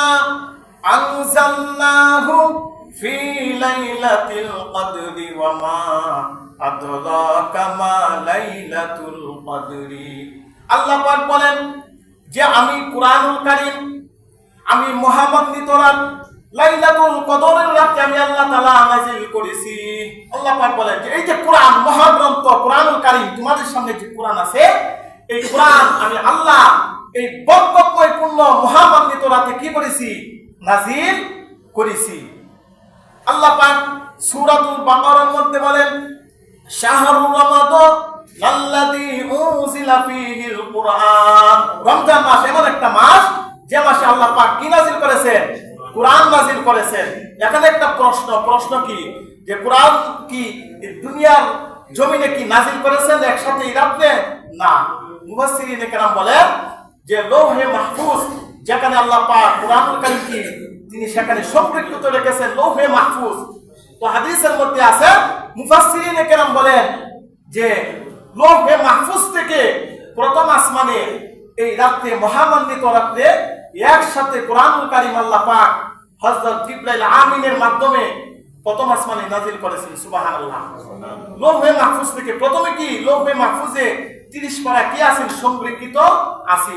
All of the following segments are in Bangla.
ইন্না আনজালনাহু ফি লাইলাতিল কদরি ওয়া মা আদরাকা মা লাইলাতুল কদরি। আল্লাহ পাক বলেন যে আমি কুরআনুল কারীম, আমি মহামন্ডিত রাত লাইলাতুল কদরের রাতে আমি আল্লাহ তাআলা নাযিল করেছি। আল্লাহ পাক বলেন যে এই যে কুরআন, মহাগ্রন্থ কুরআনুল কারীম, তোমাদের সামনে যে কুরআন আছে, এই কুরআন আমি আল্লাহ এই বরকতময় পূর্ণ মহামন্ডিত রাতে কি করেছি? নাযিল করেছি। আল্লাহ পাক সূরাতুল বাকারার মধ্যে বলেন শাহরুর রমাদান আল্লাযী উনজিলা ফীহিল কুরআন। রমজান মাস এমন একটা মাস যে মাসে আল্লাহ পাক কি নাযিল করেছেন? কুরআন নাযিল করেছেন। এখানে একটা প্রশ্ন কি, যে কুরআন কি দুনিয়ার জমিনে কি নাযিল করেছেন একসাথে এই রাতে? না। মুফাসসিরিনে কেরাম বলেন যে লৌহে মাহফুজ, যেখানে আল্লাহ পাক কুরআনুল কারীম কি তিনি সেখানে সংরক্ষিত রেখেছেন লৌহে মাহফুজ। তো হাদিসের মধ্যে আছে, মুফাসসিরিনে কেরাম বলেন যে লৌহে মাহফুজ থেকে প্রথম আসমানে এই রাতে, মহামন্ডিত রাতে একসাথে কুরআনুল কারীম আল্লাহ পাক হযরত জিবরাইল আমিনের মাধ্যমে প্রথম আসমানে নাযিল করেছেন। সুবহানাল্লাহ। লৌহে মাহফুজ থেকে প্রথমে কি লৌহে মাহফুজে 30 পারা কি আছেন? সংরক্ষিত আছে।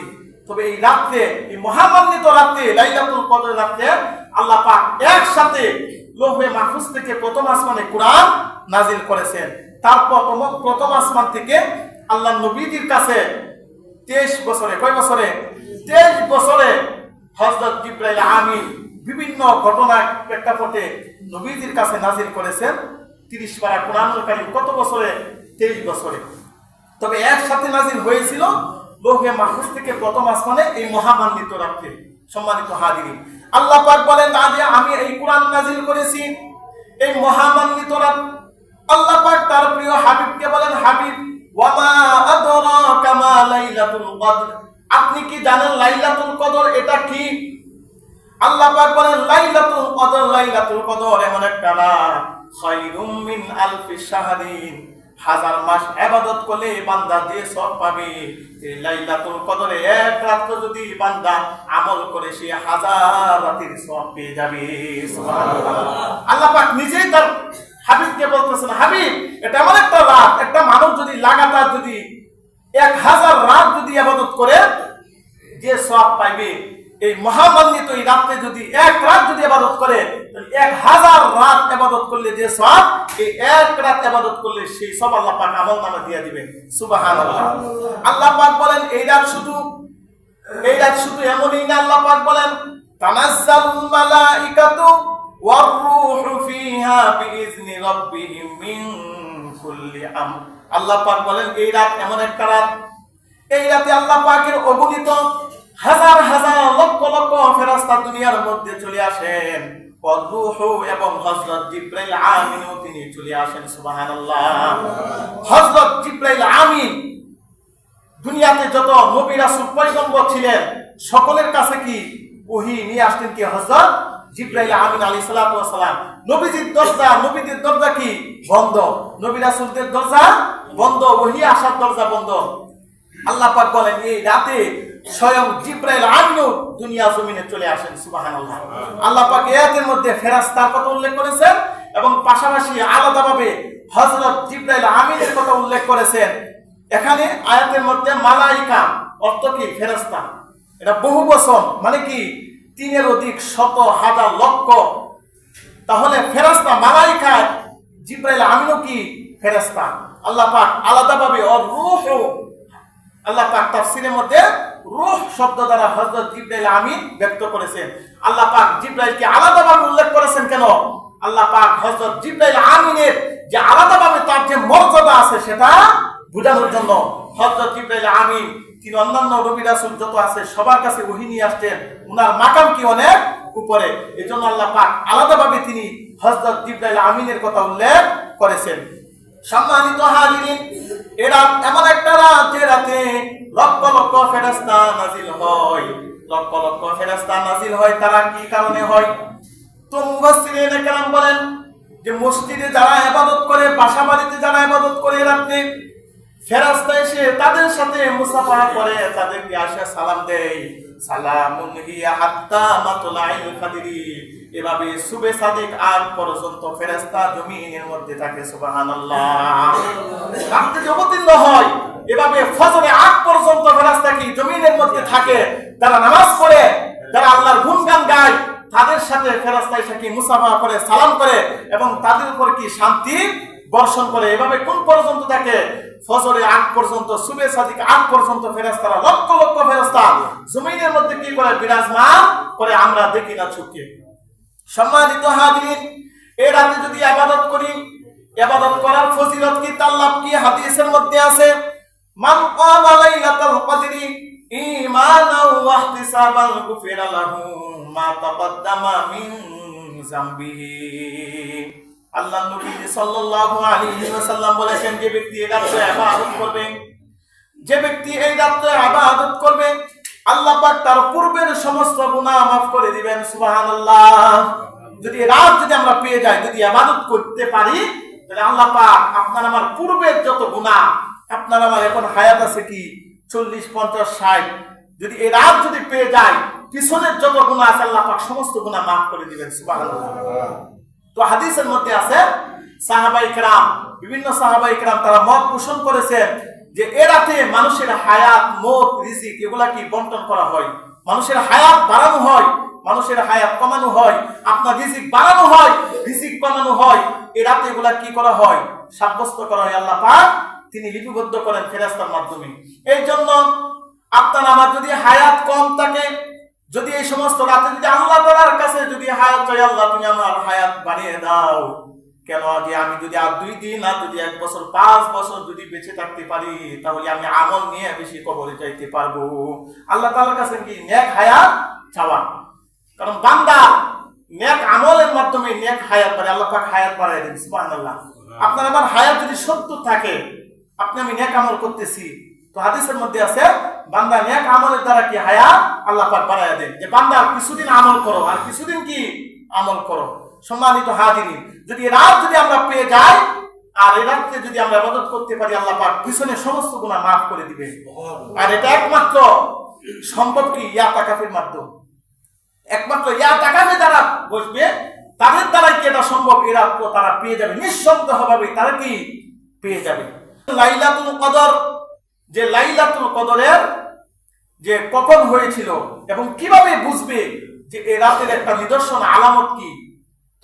তবে এই রাতে, এই মহামন্ডিত রাতে, লাইলাতুল কদরের রাতে আল্লাহ পাক একসাথে লৌহে মাহফুজ থেকে প্রথম আসমানে কুরআন নাযিল করেছেন। তারপর প্রথম আসমান থেকে আল্লাহ নবীদের কাছে 23 বছরে, কয় বছরে? 23 বছরে হযরত জিবরাইল আমিন বিভিন্ন ঘটনা প্রেক্ষাপটে নবীদের কাছে নাযিল করেছেন 30 পারা কুরআনুল কারীম। কত বছরে? 23 বছরে। তবে একসাথে নাযিল হয়েছিল লৌহে মাহফুজ থেকে প্রথম আসমানে এই মহামন্ডিত রাতে। সম্মানিত হাজিরিন, আল্লাহ পাক বলেন আজ আমি এই কুরআন নাযিল করেছি এই মহামন্ডিত রাত। আল্লাহ পাক তার প্রিয় হাবিবকে বলেন, হাবিব ওয়া মা আদরাকা মা লাইলাতুল কদর, আপনি কি জানেন লাইলাতুল কদর এটা কি? আল্লাহ পাক বলেন লাইলাতুল কদর, লাইলাতুল কদর এমন একটা রাত খায়রুম মিন আলফি শাহরিন, হাজার মাস ইবাদত করলে বান্দা যে সওয়াব পাবে, এই লাইলাতুল কদরে এক রাত যদি বান্দা আমল করে সে হাজার রাতের সওয়াব পেয়ে যাবে। সুবহানাল্লাহ। আল্লাহ পাক নিজেই তার হাবিবকে বলতেছেন, হাবিব এটা এমন একটা রাত, একটা মানুষ যদি লাগাতার যদি 1000 রাত যদি ইবাদত করে যে সওয়াব পাইবে, এই মহামন্ডিত এই রাতে যদি এক রাত যদি ইবাদত করে, 1000 রাত ইবাদত করলে যে সওয়াব, এই এক রাত ইবাদত করলে সেই সব আল্লাহ পাক আমলনামা দিয়ে দিবেন। সুবহানাল্লাহ। আল্লাহ পাক বলেন এই রাত শুধু এমনই না, আল্লাহ পাক বলেন তানাজ্জালুল মালাইকাতু ওয়ার রূহু ফিহা বিইজনি রাব্বিহিম মিন কুল্লি আমর। আল্লাহ পাক বলেন এই রাত এমন একটা রাত, এই রাতে আল্লাহ পাকের অগণিত হাজার হাজার লক্ষ লক্ষ ফেরেশতা দুনিয়ার মধ্যে চলে আসেন, রূহু এবং হযরত জিবরাইল আমিনও তিনি চলে আসেন। সুবহানাল্লাহ। হযরত জিবরাইল আমিন দুনিয়াতে যত নবী রাসূল পয়গম্বর ছিলেন সকলের কাছে কি ওহী নিয়ে আসতেন কি? হযরত জিবরাইল আমিন আলাইহিস সালাতু ওয়াস সালাম। নবীদের দরজা কি বন্ধ, নবী রাসূলদের দরজা বন্ধ, ওহী আসার দরজা বন্ধ। আল্লাহ পাক বলেন এই রাতে স্বয়ং জিবরাইল আমিনও দুনিয়া জমিনে চলে আসেন। সুবহানাল্লাহ। আল্লাহ পাক আয়াতের মধ্যে ফেরেশতার কথা উল্লেখ করেছেন এবং পাশাপাশি আলাদাভাবে হযরত জিবরাইল আমিনের কথা উল্লেখ করেছেন। এখানে আয়াতের মধ্যে মালাইকা অর্থ কি? ফেরেশতা। এটা বহু বচন, মানে কি 3-এর অধিক, শত, হাজার, লক্ষ। তাহলে ফেরেশতা, মালাইকা, জিবরাইল আমিনও কি ফেরেশতা। আল্লাহ পাক আলাদাভাবে রূহ, আল্লাহ পাক তাফসীরের মধ্যে রূহ শব্দ দ্বারা হযরত জিবরাইল আমিন ব্যক্ত করেছেন। আল্লাহ পাক জিবরাইলকে আলাদাভাবে উল্লেখ করেছেন কেন? আল্লাহ পাক হযরত জিবরাইল আমিনের যে আলাদাভাবে তার যে মর্যাদা আছে সেটা বোঝানোর জন্য হযরত জিবরাইল আমিন তিনি অন্যান্য নবী রাসূল যত আছে সবার কাছে ওহী নিয়ে আসতেন, উনার মাকাম কি অনেক উপরে। এজন্য আল্লাহ পাক আলাদাভাবে তিনি হযরত জিবরাইল আমিনের কথা উল্লেখ করেছেন। সম্মানিত হাজিরিন, এরা এমন একটা রাত যে রাতে লক্ষ লক্ষ ফেরেশতা নাযিল হয়। লক্ষ লক্ষ ফেরেশতা নাযিল হয়, তারা কি কারণে হয়? তো মুফাসসিরিনে কেরাম বলেন যে মসজিদে যারা ইবাদত করে, বাসা বাড়িতে যারা ইবাদত করে রাতে ফেরেশতা এসে তাদের সাথে মুসাফা করে, তাদেরকে আসে সালাম দেয়। সালামুন হিয়া হাত্তা মাতলাইল ফাজরি। এভাবে সুবে সাদিক আগ পর্যন্ত ফেরেশতা জমিনের মধ্যে থাকে। সুবহানাল্লাহ। রাতে অবতীর্ণ হয়, এভাবে ফজরে আগ পর্যন্ত ফেরেশতা কি জমিনের মধ্যে থাকে। যারা নামাজ পড়ে, যারা আল্লাহর গুণগান গায়, তাদের সাথে ফেরেশতা এসে কি মুসাফা করে, সালাম করে এবং তাদের উপর কি শান্তি বর্ষণ করে। এভাবে কোন পর্যন্ত থাকে? ফজরে আগ পর্যন্ত, সুবে সাদিক আগ পর্যন্ত ফেরেশতারা লক্ষ লক্ষ ফেরেশতা জমিনের মধ্যে কি করে বিরাজমান করে, আমরা দেখি না চোখে। সম্মানিত হাজিরিন, এই রাতে যদি ইবাদত করি, ইবাদত করার ফজিলত কি, তার লাভ কি? হাদিসের মধ্যে আছে, মান ক্বামা লাইলাতুল কদরি ঈমানাও ওয়া ইহতিসাবান গুফিরা লাহু মা তাকদ্দামা মিন যামবিহি। আল্লাহর নবী সাল্লাল্লাহু আলাইহি ওয়াসাল্লাম বলেছেন, যে ব্যক্তি এই রাতে ইবাদত করবে, যে ব্যক্তি এই রাতে ইবাদত করবে, আল্লাহ পাক তার পূর্বের সমস্ত গুনাহ মাফ করে দিবেন। সুবহানাল্লাহ। যদি রাত যদি আমরা পেয়ে যাই, যদি ইবাদত করতে পারি, তাহলে আল্লাহ পাক আপনার আমার পূর্বের যত গুনাহ, আপনার আমার এখন হায়াত আছে কি 40, 50, 60, যদি এই রাত যদি পেয়ে যায়, পিছনের যত গুনাহ আছে আল্লাহ পাক সমস্ত গুনাহ মাফ করে দিবেন। সুবহানাল্লাহ। তো হাদিসের মধ্যে আছে, সাহাবায়ে কেরাম, বিভিন্ন সাহাবায়ে কেরাম তারা মত পোষণ করেছেন যে এ রাতে মানুষের হায়াত, মত, রিজিক এগুলা কি বন্টন করা হয়। মানুষের হায়াত বাড়ানো হয়, মানুষের হায়াত কমানো হয়, আপনার রিজিক বাড়ানো হয়, রিজিক কমানো হয়। এ রাতে এগুলা কি করা হয়? সাব্যস্ত করা হয়। আল্লাহ পাক তিনি লিপিবদ্ধ করেন ফেরেশতার মাধ্যমে। এই জন্য আপনার আমার যদি হায়াত কম থাকে, যদি এই সমস্ত রাতে যদি আল্লাহ তাআলার কাছে যদি হায়াত চাই, আল্লাহ তুমি আমার হায়াত বাড়িয়ে দাও, কেন যে আমি যদি আর 2 দিন, আর যদি 1 বছর, 5 বছর যদি বেঁচে থাকতে পারি, তাহলে আমি আমল নিয়ে বেশি কবরে যাইতে পারবো। আল্লাহ তাআলার কাছে কি নেক হায়াত চাওয়া, কারণ বান্দা নেক আমলের মাধ্যমে নেক হায়াত বাড়ে, আল্লাহ পাক হায়াত বাড়ায় দেন। সুবহানাল্লাহ। আপনার আমার হায়াত যদি 70 থাকে, আপনি আমি নেক আমল করতেছি, তো হাদিসের মধ্যে আছে বান্দা নেক আমলের দ্বারা কি হায়াত আল্লাহ পাক বাড়ায় দেন, যে বান্দা কিছুদিন আমল করো, আর কিছুদিন কি আমল করো। সম্মানিত হাজিরিন, যদি রাত যদি আমরা পেয়ে যাই, আর এই রাতে যদি আমরা ইবাদত করতে পারি, আল্লাহ পাক পিছনের সমস্ত গুনাহ মাফ করে দিবেন। আর এটা একমাত্র সম্ভব কি ইয়াতাকাফের মাধ্যমে। একমাত্র ইয়াতাকাফে যারা বসবে, তাদের দ্বারাই কি এটা সম্ভব। এই রাত তারা পেয়ে যাবে, নিঃসন্দেহভাবে তারা কি পেয়ে যাবে। লাইলাতুল কদর, যে লাইলাতুল কদরের যে কখন হয়েছিল এবং কিভাবে বুঝবে যে এই রাতের একটা নিদর্শন আলামত কি,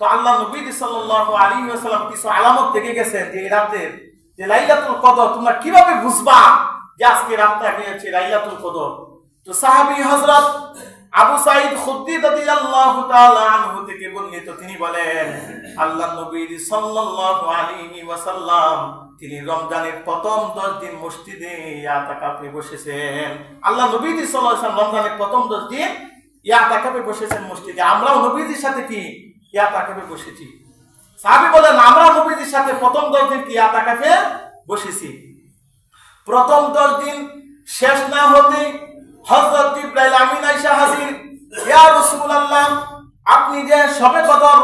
তো আল্লাহ নবী সাল্লাল্লাহু আলাইহি ওয়াসাল্লাম কিছু আলামত দেখে গেছেন যে এই রাতের যে লাইলাতুল কদর তোমরা কিভাবে বুঝবা যে আজকে রাতটা হয়েছে লাইলাতুল কদর। তো সাহাবী হযরত আবু সাঈদ খুদরি রাদিয়াল্লাহু তাআলা আনহু থেকে বর্ণিত, তিনি বলেন আল্লাহ নবী সাল্লাল্লাহু আলাইহি ওয়াসাল্লাম তিনি রমজানের প্রথম 10 দিন মসজিদে ইআতিকাফে বসেছেন। আল্লাহ নবী সাল্লাল্লাহু আলাইহি ওয়াসাল্লাম রমজানের প্রথম 10 দিন ইআতিকাফে বসেছেন মসজিদে। আমরাও নবীর সাথে কি ইআতিকাফে বসেছি। সাহাবী বলেন আমরা নবীর সাথে প্রথম 10 দিন কি ইআতিকাফে বসেছি। প্রথম 10 দিন শেষ না হতে হযরত জিবরাইল আমিন আয়েশা হাজির, ইয়া রাসূলুল্লাহ আপনি যে শবে কদর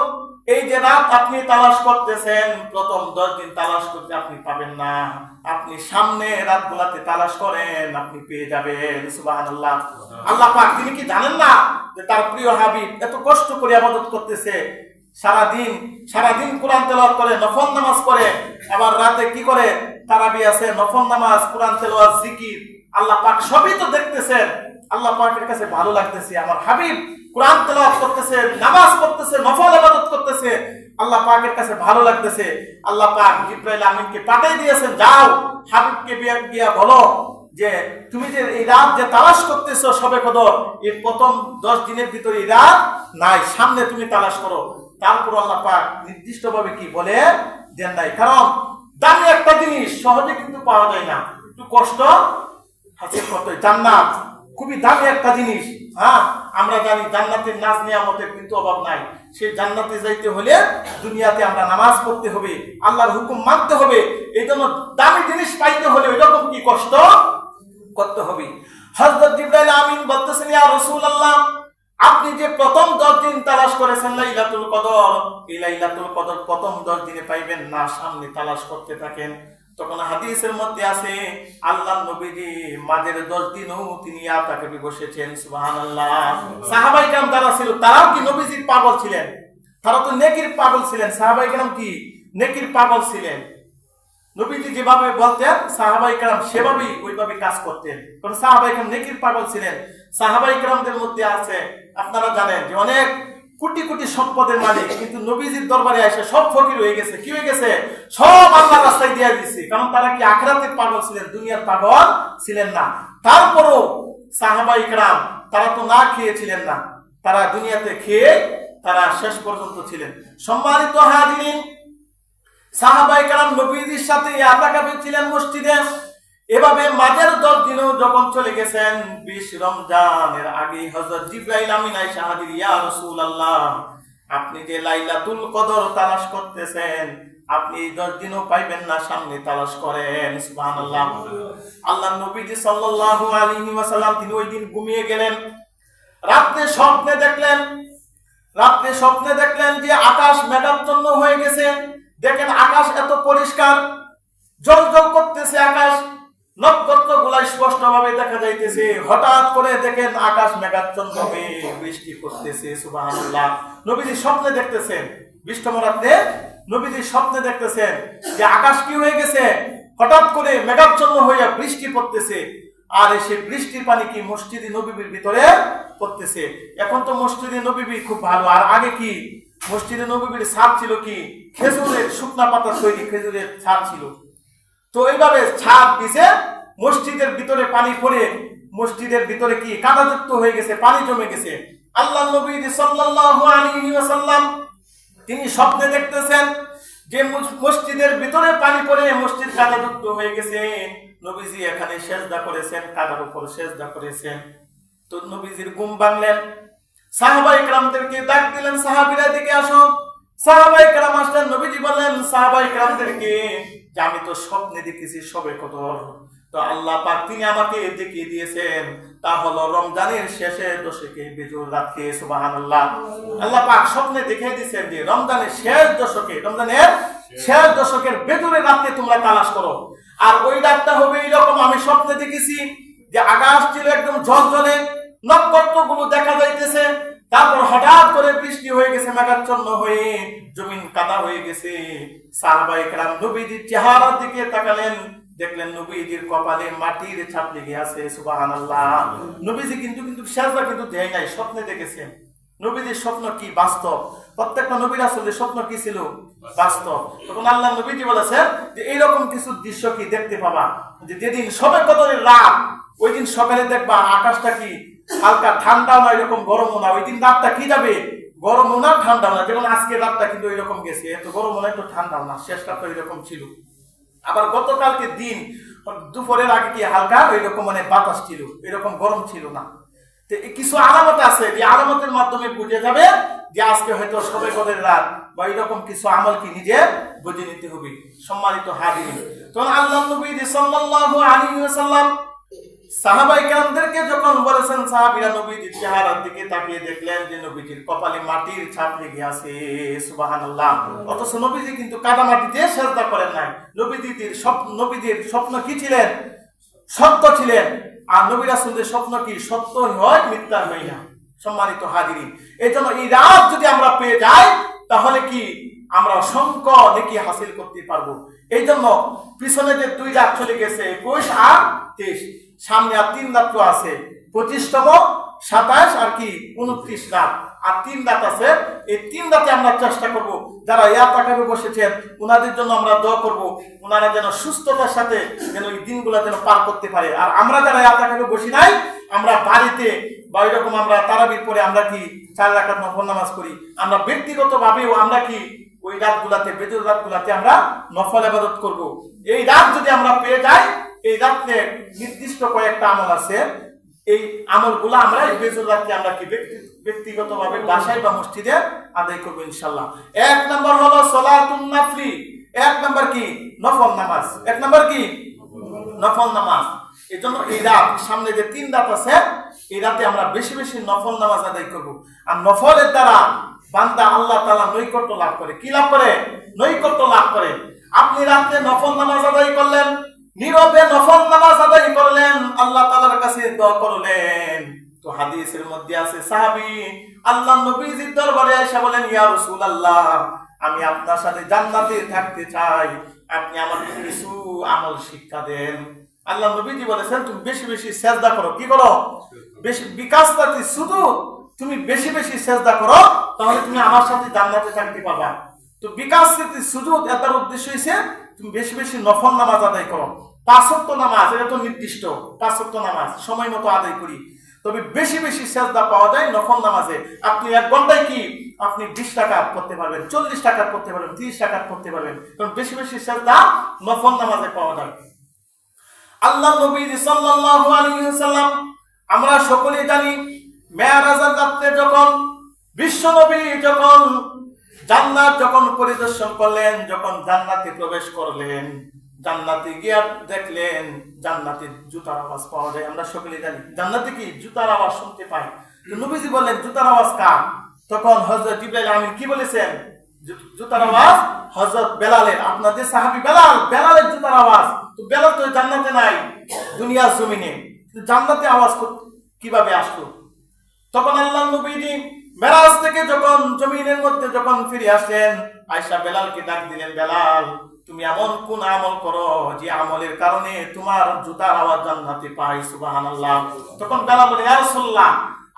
এই যে রাত আপনি তালাশ করতেছেন, প্রথম 10 দিন তালাশ করতে আপনি পাবেন না, আপনি সামনে রাতগুলাতে তালাশ করেন, আপনি পেয়ে যাবেন। সুবহানাল্লাহ। আল্লাহ পাক তিনি কি জানেন না যে তার প্রিয় হাবিব এত কষ্ট করে ইবাদত করতেছে, সারাদিন কোরআন তেলাওয়াত করে, নফল নামাজ পড়ে, আবার রাতে কি করে তারাবি আছে, নফল নামাজ, কোরআন তেলাওয়াত, জিকির, আল্লাহ পাক সবই তো দেখতেছেন। আল্লাহ পাকের কাছে ভালো লাগতেছে আমার হাবিব কোরআন তেলাওয়াত করতেছে, নামাজ পড়তেছে, নফল ইবাদত করতেছে, আল্লাহ পাকের কাছে ভালো লাগতেছে। আল্লাহ পাক জিবরাইল আমিনকে পাঠিয়ে দিয়েছেন, যাও হাবিবকে গিয়া বলো যে তুমি যে এই রাত যে তালাশ করতেছো শবে কদর, এই প্রথম 10 দিনের ভিতরে এই রাত নাই, সামনে তুমি তালাশ করো। তারপর আল্লাহ পাক নির্দিষ্টভাবে কি বলে দেন নাই, কারণ দামি একটা জিনিস সহজে কিন্তু পাওয়া যায় না, একটু কষ্ট হাসিল করতে। জান্নাত খুবই দামি একটা জিনিস। হ্যাঁ, আমরা জানি জান্নাতের নাজ নিয়ামতের কিন্তু অভাব নাই। সেই জান্নাতে যাইতে হলে দুনিয়াতে আমরা নামাজ পড়তে হবে, আল্লাহর হুকুম মানতে হবে। এই জন্য দামি জিনিস পাইতে হলে এরকম কি কষ্ট করতে হবে। হযরত জিবরাইল আমিন বলতেছেন, ইয়া রাসূলুল্লাহ আপনি যে প্রথম 10 দিন তালাশ করেছেন লাইলাতুল কদর, এই লাইলাতুল কদর প্রথম 10 দিনে পাইবেন না, সামনে তালাশ করতে থাকেন। তখন হাদিসের মধ্যে আছে আল্লাহর নবীজি মাঝের 10 দিনও তিনি ইয়াতাকাফে বসেছেন। সুবহানাল্লাহ। সাহাবায়ে কেরাম যারা ছিল তারাও কি নবীজির পাগল ছিলেন? তারা তো নেকির পাগল ছিলেন। সাহাবায়ে কেরাম কি নেকির পাগল ছিলেন? নবীজি যেভাবে বলতেন সাহাবায়ে কেরাম সেভাবেই ওইভাবে কাজ করতেন। কারণ সাহাবায়ে কেরাম নেকির পাগল ছিলেন। সাহাবায়ে কেরামদের মধ্যে আছে, আপনারা জানেন যে অনেক কোটি কোটি সম্পদের মালিক, কিন্তু নবীজির দরবারে এসে সব ফকির হয়ে গেছে। কি হয়ে গেছে? সব আল্লাহর রাস্তায় দিয়ে দিয়েছে। কারণ তারা কি আখিরাতের পাগল ছিলেন, দুনিয়ার পাগল ছিলেন না। তারপরও সাহাবায়ে কেরাম তারা তো না খেয়েছিলেন না, তারা দুনিয়াতে খেয়ে তারা শেষ পর্যন্ত ছিলেন। সম্মানিত হাজিরিন, সাহাবায়ে কেরাম নবীজির সাথে ইয়াতাকাফে ছিলেন মসজিদে। এভাবে মাঝের 10 দিনও যখন চলে গেছেন, 20 রমজানের আগে হযরত জিবরাইল আমিন আয়েশা হাজির, ইয়া রাসূলুল্লাহ, আপনি যে লাইলাতুল কদর তালাশ করতেছেন, আপনি এই 10 দিনও পাইবেন না, সামনে তালাশ করেন। সুবহানাল্লাহ। আল্লাহর নবীজি সাল্লাল্লাহু আলাইহি ওয়াসাল্লাম তিনি ওই দিন ঘুমিয়ে গেলেন। রাতে স্বপ্নে দেখলেন যে আকাশ মেঘাচ্ছন্ন হয়ে গেছে। দেখেন আকাশ এত পরিষ্কার, জ্বলজ্বল করতেছে আকাশ, নক্ষত্রগুলা স্পষ্টভাবে দেখা যাইতেছে। হঠাৎ করে দেখেন আকাশ মেঘাচ্ছন্ন হয়ে বৃষ্টি পড়তেছে। সুবহানাল্লাহ। নবীজি স্বপ্নে দেখতেছেন, বিষ্ণুরাতে নবীজি স্বপ্নে দেখতেছেন যে আকাশ কি হয়ে গেছে, হঠাৎ করে মেঘাচ্ছন্ন হয়ে বৃষ্টি পড়তেছে। আর এসে বৃষ্টির পানি কি মসজিদে নববীর ভিতরে পড়তেছে। এখন তো মসজিদে নববী খুব ভালো, আর আগে কি মসজিদে নববীর ছাদ ছিল কি খেজুরের শুকনা পাতা তৈরি খেজুরের ছাদ ছিল। তো এইভাবে ছাদ দিছে, মসজিদের ভিতরে পানি পড়ে মসজিদের ভিতরে কি কাদাযুক্ত হয়ে গেছে, পানি জমে গেছে। আল্লাহর নবী সাল্লাল্লাহু আলাইহি ওয়াসাল্লাম তিনি স্বপ্নে দেখতেছেন যে মসজিদের ভিতরে পানি পড়ে মসজিদ কাদাযুক্ত হয়ে গেছে। নবীজি এখানে সেজদা করেছেন, কাদার উপর সেজদা করেছেন। তো নবীজির ঘুম ভাঙলেন, সাহাবায়ে কেরামদেরকে ডাক দিলেন, সাহাবীরা দিকে আসো। সাহাবায়ে কেরাম আসলেন, নবীজি বললেন সাহাবায়ে কেরামদেরকে যে আমি তো স্বপ্নে দেখেছি সবে কদর, তো আল্লাহ পাক তিনি আমাকে দেখিয়ে দিয়েছেন তা হলো রমজানের শেষের দশকে বেজুর রাতে। সুবহানাল্লাহ। আল্লাহ পাক স্বপ্নে দেখিয়ে দিয়েছেন যে রমজানের শেষ দশকের বেজুরের রাতে তোমরা তালাশ করো। আর ওই রাতটা হবে এইরকম, আমি স্বপ্নে দেখেছি যে আকাশ ছিল একদম ঝলঝলে, নক্ষত্রগুলো দেখা যাইতেছে। তারপর হঠাৎ করে বৃষ্টি হয়ে গেছে, মেঘাচ্ছন্ন হয়ে জমিন কাদা হয়ে গেছে। সাহাবায়ে কেরাম নবীজির চেহারার দিকে তাকালেন, দেখলেন নবীজির কপালে মাটির ছাপ লেগে আছে। সুবহানাল্লাহ। নবীজি কিন্তু সেজদা কিন্তু দেয় নাই, স্বপ্নে দেখেছেন। নবীজির স্বপ্ন কি বাস্তব। প্রত্যেকটা নবী রাসূলের স্বপ্ন কি ছিল বাস্তব। তখন আল্লাহ নবীজি বলেছেন যে এইরকম কিছু দৃশ্য কি দেখতে পাবা, যে যেদিন শবে কদরের রাত, ওই দিন সকালে দেখবা আকাশটা কি হালকা ঠান্ডাও না, এরকম গরমও না। ওই দিন রাতটা কি যাবে, গরমও না ঠান্ডাও না। যেমন আজকে রাতটা কিন্তু এরকম গেছে, এত গরমও না এত ঠান্ডাও না, শেষ রাতটা এরকম ছিল। আবার গতকালকে দিন দুপুরের আগে কি হালকা এরকম মানে বাতাস ছিল, এরকম গরম ছিল না। তো কিছু আলামত আছে, যে আলামতের মাধ্যমে বুঝে যাবে যে আজকে হয়তো শবে কদরের রাত, বা এরকম কিছু আমল কি নিজে বুঝে নিতে হবে। সম্মানিত হাজিরিন, তখন আল্লাহ নবী সাল্লাল্লাহু আলাইহি ওয়াসাল্লাম সাহাবায়ে কেরামদেরকে যখন বলেছেন, সাহাবীরা নবীজির চেহারার দিকে তাকিয়ে দেখলেন যে নবীজির কপালে মাটির ছাপ লেগে আছে। সুবহানাল্লাহ। অথচ নবীজি কিন্তু কাদা মাটিতে সেজদা করেন নাই। নবীজির স্বপ্ন কি ছিলেন, সত্য ছিলেন। আর নবী রাসূলের স্বপ্ন কি সত্য হয়, মিথ্যা হয় না। সম্মানিত হাজিরিন, এই জন্য এই রাত যদি আমরা পেয়ে যাই তাহলে কি আমরা অসংখ্য নেকি হাসিল করতে পারবো। এই জন্য পিছনে যে 2 রাত চলে গেছে, 21 আর 23, সামনে আর 3 রাত আছে, 25তম, 27 আর কি 29 রাত, আর 3 রাত আছে। এই 3 রাতে আমরা চেষ্টা করব, যারা ইয়াতাকাফে বসেছেন ওনাদের জন্য আমরা দোয়া করব, ওনারা যেন সুস্থতার সাথে যেন এই দিনগুলো যেন পার করতে পারে। আর আমরা যারা ইয়াতাকাফে বসি নাই, আমরা বাড়িতে বা এরকম আমরা তারাবির পরে আমরা কি 4 রাকাত নফল নামাজ করি, আমরা ব্যক্তিগতভাবেও আমরা কি ওই রাতগুলাতে বেজুর রাতগুলাতে আমরা নফল ইবাদত করব। এই রাত যদি আমরা পেয়ে যাই, এই রাতে নির্দিষ্ট কয়েকটা আমল আছে, এই আমলগুলো আমরা এই বেজুর রাতে আমরা কি ব্যক্তিগতভাবে বাসায় বা মসজিদে আদায় করব ইনশাআল্লাহ। 1 নম্বর হলো সালাতুন নাফলি, 1 নম্বর কি নফল নামাজ, 1 নম্বর কি নফল নামাজ। এই জন্য এই রাত সামনে যে 3 রাত আছে, এই রাতে আমরা বেশি বেশি নফল নামাজ আদায় করব। আর নফলের দ্বারা বান্দা আল্লাহ তাআলা নৈকট্য লাভ করে। কি লাভ করে? নৈকট্য লাভ করে। আপনি রাতে নফল নামাজ আদায় করলেন, নীরবে নফল নামাজ আদায় করলেন, আল্লাহ তাআলার কাছে দোয়া করলেন। তো হাদিসের মধ্যে আছে সাহাবী আল্লাহ নবীজির দরবারে এসে বলেন, ইয়া রাসূলুল্লাহ, আমি আপনার সাথে জান্নাতে থাকতে চাই, আপনি আমাকে কিছু আমল শিক্ষা দেন। আল্লাহ নবীজি বলেছেন, তুমি বেশি বেশি সিজদা করো। কি করো? বেশি বিকাশতাতি শুধু তুমি বেশি বেশি সিজদা করো, তাহলে তুমি আমার সাথে জান্নাতে থাকতে পারবা। তো বিকাশতাতি সুজুদ এটার উদ্দেশ্য হইছে তুমি বেশি বেশি নফল নামাজ আদায় করো। 5 ওয়াক্ত নামাজ এটা তো নির্দিষ্ট, 5 ওয়াক্ত নামাজ সময় মতো আদায় করি। তবে বেশি বেশি সিজদা পাওয়া যায় নফল নামাজে। আপনি 1 ঘন্টায় কি আপনি 20 রাকাত পড়তে পারবেন, 40 রাকাত পড়তে পারবেন, 30 রাকাত পড়তে পারবেন, কারণ বেশি বেশি সিজদা নফল নামাজে পাওয়া যায়। আল্লাহ নবী সাল্লাল্লাহু আলাইহি ওয়াসাল্লাম আমরা সকলেই জানি, মেরাজের রাতে যখন বিশ্ব নবী যখন জান্নাত যখন পরিদর্শন করলেন, যখন জান্নাতে প্রবেশ করলেন, জান্নাতে গিয়ে দেখলেন জান্নাতে জুতার আওয়াজ পাওয়া যায়। আমরা সকলেই জানি জান্নাতে কি জুতার আওয়াজ শুনতে পাই। তো নবীজি বললেন, জুতার আওয়াজ কার? তখন হযরত জিবরাইল আমিন কি বলেছেন? জুতার আওয়াজ হযরত বেলালের। আপনাদের সাহাবী বেলালের জুতার আওয়াজ। তো বেলাল তো জান্নাতে নাই, দুনিয়ার জমিনে, জান্নাতে আওয়াজ কিভাবে আসলো? তখন আল্লাহ নবীজি মেরাজ থেকে যখন জমিনের মধ্যে যখন ফিরে আসলেন, আয়েশা বেলালকে ডাক দিলেন, বেলাল, তুমি এমন কোন আমল করো যে আমলের কারণে তোমার জুতার আওয়াজ জান্নাতে পাই? সুবহানাল্লাহ। তখন বেলাল বলে, ইয়া রাসূলুল্লাহ,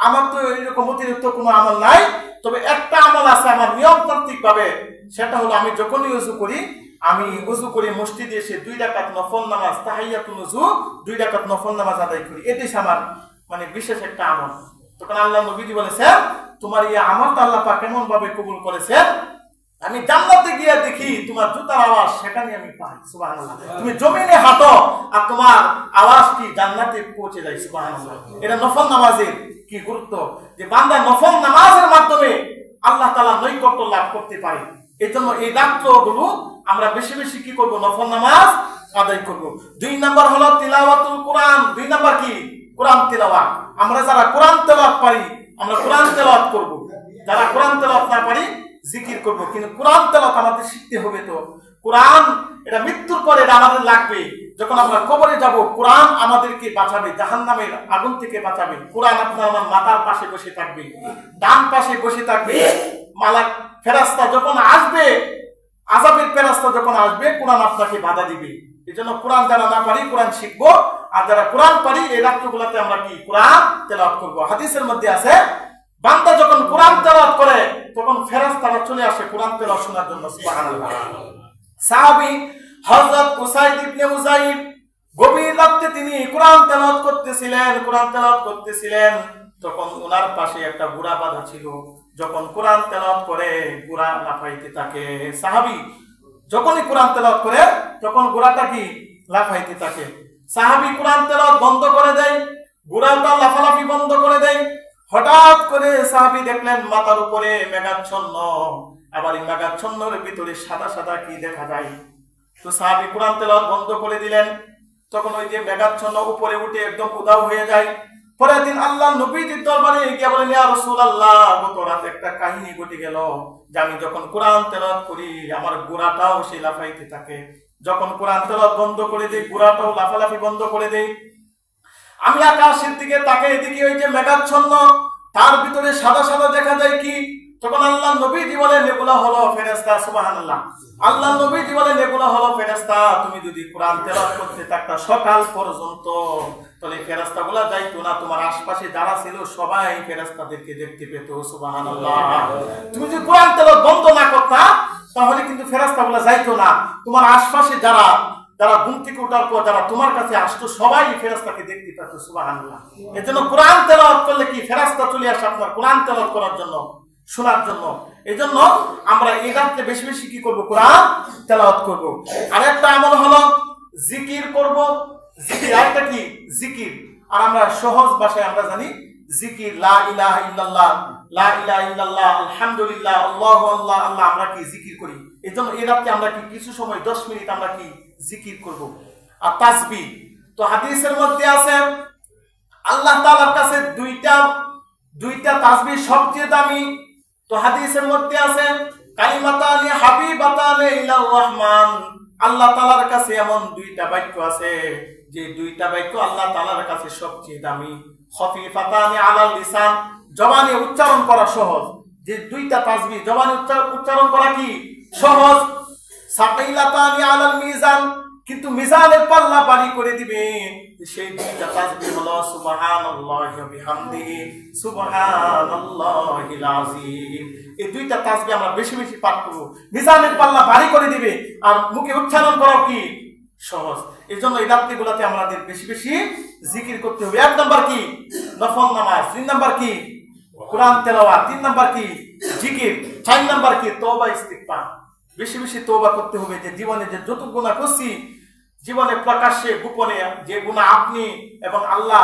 আমার তো এরকম অতিরিক্ত কোনো আমল নাই, তবে একটা আমল আছে আমার নিয়মতান্ত্রিক ভাবে। সেটা হলো আমি যখনই ওযু করি, আমি ওযু করে মসজিদে এসে 2 রাকাত নফল নামাজ, তাহিয়াতুল ওযু 2 রাকাত নফল নামাজ আদায় করি। এটাই আমার মানে বিশেষ একটা আমল। তখন আল্লাহ নবীজি বলেছেন, তোমার এই আমলটা আল্লাহ পাক কেমন ভাবে কবুল করেছেন, আমি জান্নাতে গিয়ে দেখি তোমার জুতার আওয়াজ সেখানে আমি পাই। সুবহানাল্লাহ। তুমি জমিনে হাঁটো আর তোমার আওয়াজ কি জান্নাতে পৌঁছে যায়। সুবহানাল্লাহ। এটা নফল নামাজের কি গুরুত্ব, যে বান্দা নফল নামাজের মাধ্যমে আল্লাহ তাআলা নৈকট্য লাভ করতে পারে। এই জন্য এই রাতগুলো আমরা বেশি বেশি কি করব? নফল নামাজ আদায় করব। 2 নাম্বার হলো তিলাওয়াতুল কোরআন। 2 নাম্বার কি? কোরআন তেলাওয়াত। আমরা যারা কোরআন তেলাওয়াত পারি আমরা কোরআন তেলাওয়াত করব, যারা কোরআন তেলাওয়াত না পারি জিকির করব। কিন্তু কোরআন তেলাওয়াত আমাদের শিখতে হবে। তো কোরআন এটা মৃত্যুর পরে এটা আমাদের লাগবে। যখন আমরা কবরে যাব, কোরআন আমাদেরকে বাঁচাবে, জাহান্নামের আগুন থেকে বাঁচাবে। কোরআন আপনার আমার মাথার পাশে বসে থাকবে, ডান পাশে বসে থাকবে। মালাক ফেরেশতা যখন আসবে, আযাবের ফেরেশতা যখন আসবে, কোরআন আপনাকে বাধা দিবে। এজন্য কোরআন যারা না পারি কোরআন শিখবো, আর যারা কোরআন পারি এই রাতগুলোতে আমরা কি কোরআন তেলাওয়াত করব। হাদিসের মধ্যে আছে, বান্দা যখন কোরআন তেলাওয়াত করে তখন ফেরেশতারা চলে আসে কোরআন তেলাওয়াত শোনার জন্য। সুবহানাল্লাহ। সাহাবী হযরত উসাইদ ইবনে হুযাইর গভীর রাতে তিনি কোরআন তেলাওয়াত করতেছিলেন, তখন ওনার পাশে একটা ঘোড়া বাঁধা ছিল। যখন কোরআন তেলাওয়াত করে ঘোড়া লাফাইতে থাকে। সাহাবী যখনই কোরআন তেলাওয়াত করে তখন ঘোড়াটা কি লাফাইতে থাকে। সাহাবী কোরআন তেলাওয়াত বন্ধ করে দেয়, ঘোড়াটা লাফালাফি বন্ধ করে দেয়। হঠাৎ করে সাহাবী দেখলেন মাথার উপরে মেঘাচ্ছন্ন, আবার এই মেঘাচ্ছন্নের ভিতরে সাদা সাদা কি দেখা যায়। তো সাহাবী কোরআন তেলাওয়াত বন্ধ করে দিলেন। তখন ওই যে মেঘাচ্ছন্ন উপরে উঠে একদম উধাও হয়ে যায়। পরের দিন আল্লাহ নবীজির দরবারে গিয়ে বলেন, ইয়া রাসূলুল্লাহ, গত রাতে একটা কাহিনী ঘটে গেল যে আমি যখন কোরআন তেলাওয়াত করি আমার ঘোড়াটাও সেই লাফাইতে থাকে। যখন কোরআন তেলাওয়াত বন্ধ করে দেই ঘোড়াটাও লাফালাফি বন্ধ করে দেই। আমি আকাশের দিকে তাকাই, এদিকে ওই যে মেঘাচ্ছন্ন, তার ভিতরে সাদা সাদা দেখা যায় কি। তখন আল্লাহ নবীজি বলেন, এগুলো হলো ফেরেশতা। সুবহানাল্লাহ। আল্লাহ নবীজি বলেন, এগুলো হলো ফেরেশতা। তুমি যদি কোরআন তেলাওয়াত করতে থাকতা সকাল পর্যন্ত, তাহলে ফেরেশতাগুলো যাইতো না, তোমার আশপাশে যারা ছিল সবাই ফেরেশতাদেরকে দেখতে পেত। সুবহানাল্লাহ। তুমি যদি কোরআন তেলাওয়াত বন্ধ না করতা তাহলে কিন্তু ফেরেশতাগুলো যাইতো না। তোমার আশপাশে যারা ঘুম থেকে ওঠার পর যারা তোমার কাছে আসতো সবাই ফেরেশতাকে দেখতে পেত। সুবহানাল্লাহ। এজন্য কোরআন তেলাওয়াত করলে কি ফেরেশতা চলে আসে আপনার কোরআন তেলাওয়াত করার জন্য, শোনার জন্য। এজন্য আমরা এই রাতে বেশি বেশি কি করব? কোরআন তেলাওয়াত করব। আরেকটা আমল হলো জিকির করব। জিকির আরেকটা কি? জিকির। আর আমরা সহজ ভাষায় আমরা জানি জিকির, লা ইলাহা ইল্লাল্লাহ, লা ইলাহা ইল্লাল্লাহ, আলহামদুলিল্লাহ, আল্লাহু আল্লাহ আল্লাহ, আমরা কি জিকির করি। এজন্য এই রাতে আমরা কি কিছু সময় 10 মিনিট আমরা কি জিকির করব। আর তাসবিহ, তো হাদিসের মধ্যে আছে আল্লাহ তাআলার কাছে দুইটা তাসবিহ সবচেয়ে দামি। তো হাদিসের মধ্যে আছে কালিমাতানি হাবিবাতানি ইলার রহমান আল্লাহ তাআলার কাছে এমন দুইটা বাক্য আছে যে দুইটা বাক্য আল্লাহ তাআলার কাছে সবচেয়ে দামি। খফিফাতানি আলাল লিসান, জবানে উচ্চারণ করা সহজ। যে দুইটা তাসবিহ জবানে উচ্চারণ করা কি সহজ। সাকিলাতানি আলাল মিজান, কিন্তু মিজানের পাল্লা ভারী করে দিবে। সেই দুইটা তাসবিহ হলো সুবহানাল্লাহি ওয়া বিহামদিহি সুবহানাল্লাহিল আযীম। এই দুইটা তাসবিহ আমরা বেশি বেশি পাঠ করব, মিজানের পাল্লা ভারী করে দিবে আর মুখে উচ্চারণ করা কি সহজ। এজন্য এই রাত্রিগুলোতে আমাদের বেশি বেশি জিকির করতে হবে। এক নাম্বার কি নফল নামাজ, দুই নাম্বার কি কোরআন তেলাওয়াত, তিন নাম্বার কি জিকির, চার নাম্বার কি তওবা ইস্তিগফার। বেশি বেশি তওবা করতে হবে। যে জীবনে যে যত গুনাহ করছি, জীবনে প্রকাশ্যে গোপনে যে গুনাহ আপনি এবং আল্লাহ,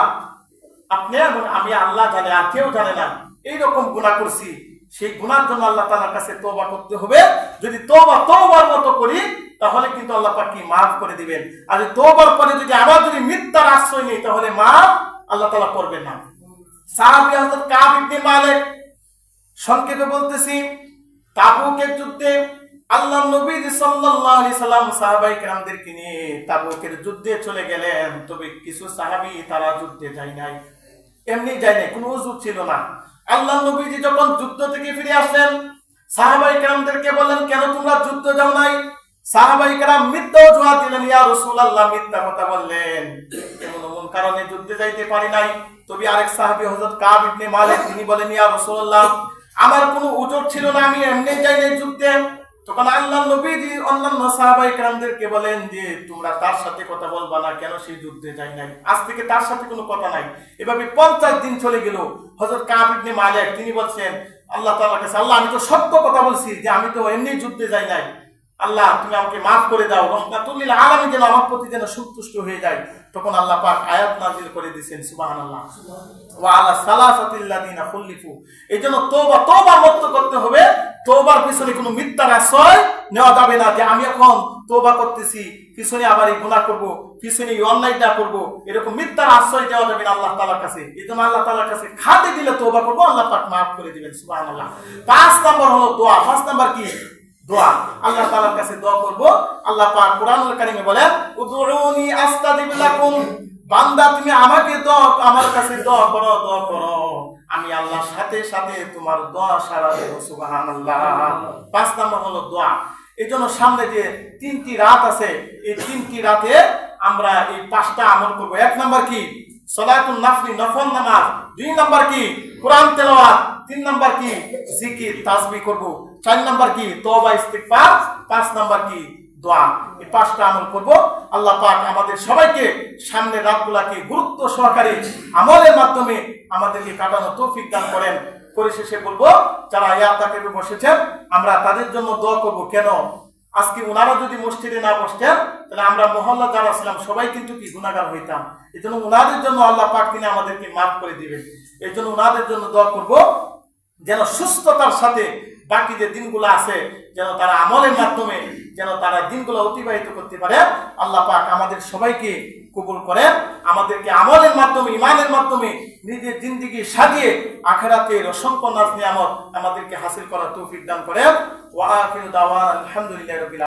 আপনি এবং আমি আল্লাহ জানে, আর কেউ জানে না, এইরকম গুনাহ করছি, সেই গুনার জন্য আল্লাহ তাআলার কাছে তওবা করতে হবে। যদি তওবার মতো করি তাহলে কিন্তু আল্লাহ পাক কি মাফ করে দিবেন। আর তওবার পরে যদি আবার যদি মিথ্যার আশ্রয় নেই তাহলে মাফ আল্লাহ তাআলা করবেন না। সাহাবী হযরত কাব ইবনে মালিক, সংক্ষেপে বলতেছি, তাবুকের যুদ্ধে আল্লাহর নবী সাল্লাল্লাহু আলাইহি সাল্লাম সাহাবায়ে কেরামদেরকে নিয়ে তাবুকের যুদ্ধে চলে গেলেন। তবে কিছু সাহাবী তারা যুদ্ধে যায় নাই, এমনি যায় নাই, কোনো উযর ছিল না। আল্লাহর নবীজি যখন যুদ্ধ থেকে ফিরে আসলেন, সাহাবায়ে কেরামদেরকে বললেন, কেন তোমরা যুদ্ধ যাও নাই? সাহাবায়ে কেরাম মিথ্যা অজুহাত দিলেন, ইয়া রাসূলুল্লাহ মিথ্যা কথা বললেন, এমন কারণে যুদ্ধে যাইতে পারি নাই। তবে আরেক সাহাবী হযরত কাব ইবনে মালিক, তিনি বলেন, ইয়া রাসূলুল্লাহ আমার কোনো উযর ছিল না, আমি এমনি যাই নাই যুদ্ধে। তখন আল্লাহর নবীজি অন্যান্য সাহাবায়ে কেরামদেরকে বলেন যে তোমরা তার সাথে কথা বলবা না, কেন সেই যুদ্ধে যাই নাই, আজ থেকে তার সাথে কোনো কথা নাই। এভাবে 50 দিন চলে গেল। হযরত কাব ইবনে মালিক তিনি বলছেন আল্লাহ তাআলার কাছে, আল্লাহ আমি তো সত্য কথা বলছি যে আমি তো এমনি যুদ্ধে যাই নাই, আল্লাহ তুমি আমাকে মাফ করে দাও, রহমাতুল লিল আলামিন যেন আমার প্রতি যেন সন্তুষ্ট হয়ে যায়। তখন আল্লাহ পাক আয়াত নাযিল করে দিয়েছেন, সুবহানাল্লাহ, ওয়া আলা সালাসাতিল্লাযিনা খুলিফু। এইজন্য তওবার মতো করতে হবে। তওবার পিছনে কোনো মিথ্যার আশ্রয় নেওয়া যাবে না, যে আমি এখন তওবা করতেছি, পিছনে আবার এই গুনাহ করব, পিছনে এই অন্যায়টা করব, এরকম মিথ্যার আশ্রয় দেওয়া যাবে না আল্লাহ তাআলার কাছে। এইজন্য আল্লাহ তাআলার কাছে খাঁটি দিলে তওবা করব, আল্লাহ পাক মাফ করে দিবেন, সুবহানাল্লাহ। 5 নাম্বার হলো দোয়া। 5 নাম্বার কি দোয়া, আল্লাহ তাআলার কাছে দোয়া করব। আল্লাহ পাক কোরআনুল কারীমে বলেন, উদউনি আস্তাজিব লাকুম, বান্দা তুমি আমাকে আমার কাছে দোয়া করো, আমি আল্লাহর সাথে সাথে তোমার দোয়া সাড়া দেব, সুবহানাল্লাহ। 5 নাম্বার হলো দোয়া। এইজন্য সামনে যে 3টি রাত আছে, এই 3টি রাতে আমরা এই 5টা আমল করব। 1 নাম্বার কি সালাতুন নাফলি, নফল নামাজ। 2 নাম্বার কি কোরআন তেলাওয়াত। 3 নাম্বার কি জিকির তাসবিহ করব। 4 নাম্বার কি তওবা ইস্তিগফার। 5 নাম্বার কি দোয়া। এই 5টা আমল করব। আল্লাহ পাক আমাদের সবাইকে সামনের রাতগুলোকে গুরুত্ব সহকারে আমলের মাধ্যমে আমাদেরকে কাটানো তৌফিক দান করেন। পরিশেষে বলবো, যারা ইয়াতাকাফে বসেছেন আমরা তাদের জন্য দোয়া করব। কেন আজকে ওনারা যদি মসজিদে না বসতেন তাহলে আমরা মহল্লা যারা ছিলাম সবাই কিন্তু কি গুনাহগার হইতাম। এই জন্য ওনাদের জন্য আল্লাহ পাক তিনি আমাদেরকে মাফ করে দিবেন। এই জন্য ওনাদের জন্য দোয়া করব, যেন সুস্থতার সাথে বাকি যে দিনগুলো আছে যেন তারা আমলের মাধ্যমে যেন তারা দিনগুলো অতিবাহিত করতে পারে। আল্লাহ পাক আমাদের সবাইকে কবুল করেন, আমাদেরকে আমলের মাধ্যমে, ঈমানের মাধ্যমে নিজের জিন্দেগি সাজিয়ে আখিরাতের অসংখ্য নাজ নিয়ামত আমাদেরকে হাসিল করার তৌফিক দান করেন। ওয়া আখিরু দাওয়ানা আলহামদুলিল্লাহি রাব্বিল